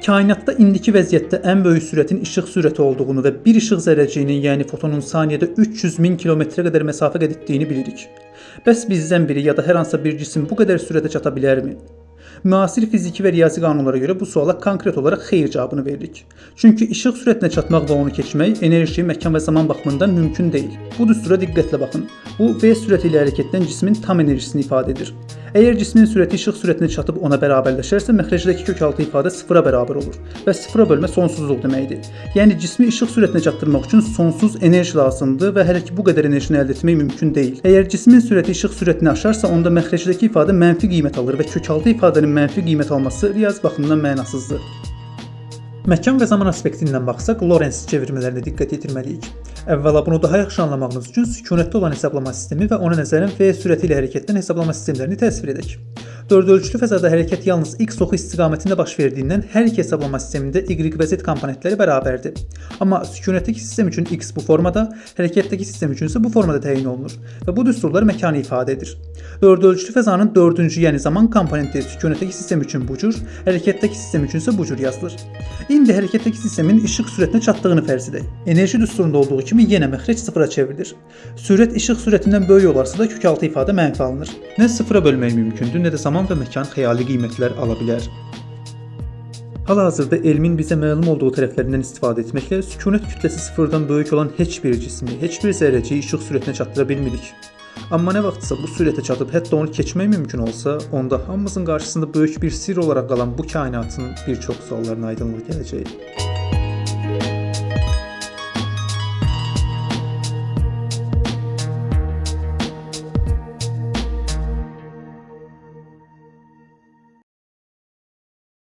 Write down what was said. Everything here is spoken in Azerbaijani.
Kainatda indiki vəziyyətdə ən böyük sürətin işıq sürəti olduğunu və bir işıq zərrəciyinin, yəni fotonun saniyədə 300 min kilometrə qədər məsafə qət etdiyini bilirik. Bəs bizdən biri ya da hər hansısa bir cisim bu qədər sürətə çata bilərmi? Müasir fiziki və riyazi qanunlara görə bu suala konkret olaraq xeyr cavabını veririk. Çünki işıq sürətinə çatmaq və onu keçmək enerji, məkan və zaman baxımından mümkün deyil. Bu düstura diqqətlə baxın. Bu v sürəti ilə hərəkət edən cismin tam enerjisini ifadə edir. Əgər cismin sürəti işıq sürətinə çatıb ona bərabərləşərsə, məxrəcdəki kökaltı ifadə sıfıra bərabər olur və sıfıra bölmə sonsuzluq deməkdir. Yəni cismi işıq sürətinə çatdırmaq üçün sonsuz enerji lazımdır və hələ ki bu qədər enerjini əldə etmək mümkün deyil. Əgər cismin sürəti işıq sürətini aşarsa, onda məxrəcdəki ifadə mənfi qiymət alır və kökaltı ifadənin mənfi qiymət alması riyazi baxımdan mənasızdır. Məkan və zaman aspektindən baxsaq, Lorentz çevirmələrinə diqqət yetirməliyik. Əvvəla bunu daha yaxşı anlamağınız üçün sükunətdə olan hesablama sistemi və ona nəzərən v sürəti ilə hərəkət edən hesablama sistemlərini təsvir edək. Dördölçülü fəzada hərəkət yalnız x oxu istiqamətində baş verdiyindən hər iki hesablama sistemində y və z komponentləri bərabərdir. Amma sükunətdəki sistem üçün x bu formada, hərəkətdəki sistem üçün isə bu formada təyin olunur və bu düsturlar məkanı ifadə edir. Dördölçülü fəzanın dördüncü, yəni zaman komponenti sükunətdəki sistem üçün bu cür, hərəkətdəki sistem üçün isə bu cür yazılır. İndi hərəkətdəki sistemin işıq sürətinə çatdığını fərz edək. Enerji düsturunda olduğu kimi yenə məxrəc sıfıra çevrilir. Sürət işıq sürətindən böyük olarsa da kökaltı ifadə mənfi alınır. Nə sıfıra bölmək mümkündür, nə də zaman və məkan xəyali qiymətlər ala bilər. Hal-hazırda elmin bizə məlum olduğu tərəflərindən istifadə etməklə sükunət kütləsi sıfırdan böyük olan heç bir cismi, heç bir zərrəciyi işıq sürətinə çatdıra bilmirik. Amma nə vaxtsa bu sürətə çatıb hətta onu keçmək mümkün olsa, onda hamımızın qarşısında böyük bir sirr olaraq qalan bu kainatın bir çox suallarına aydınlıq gələcək.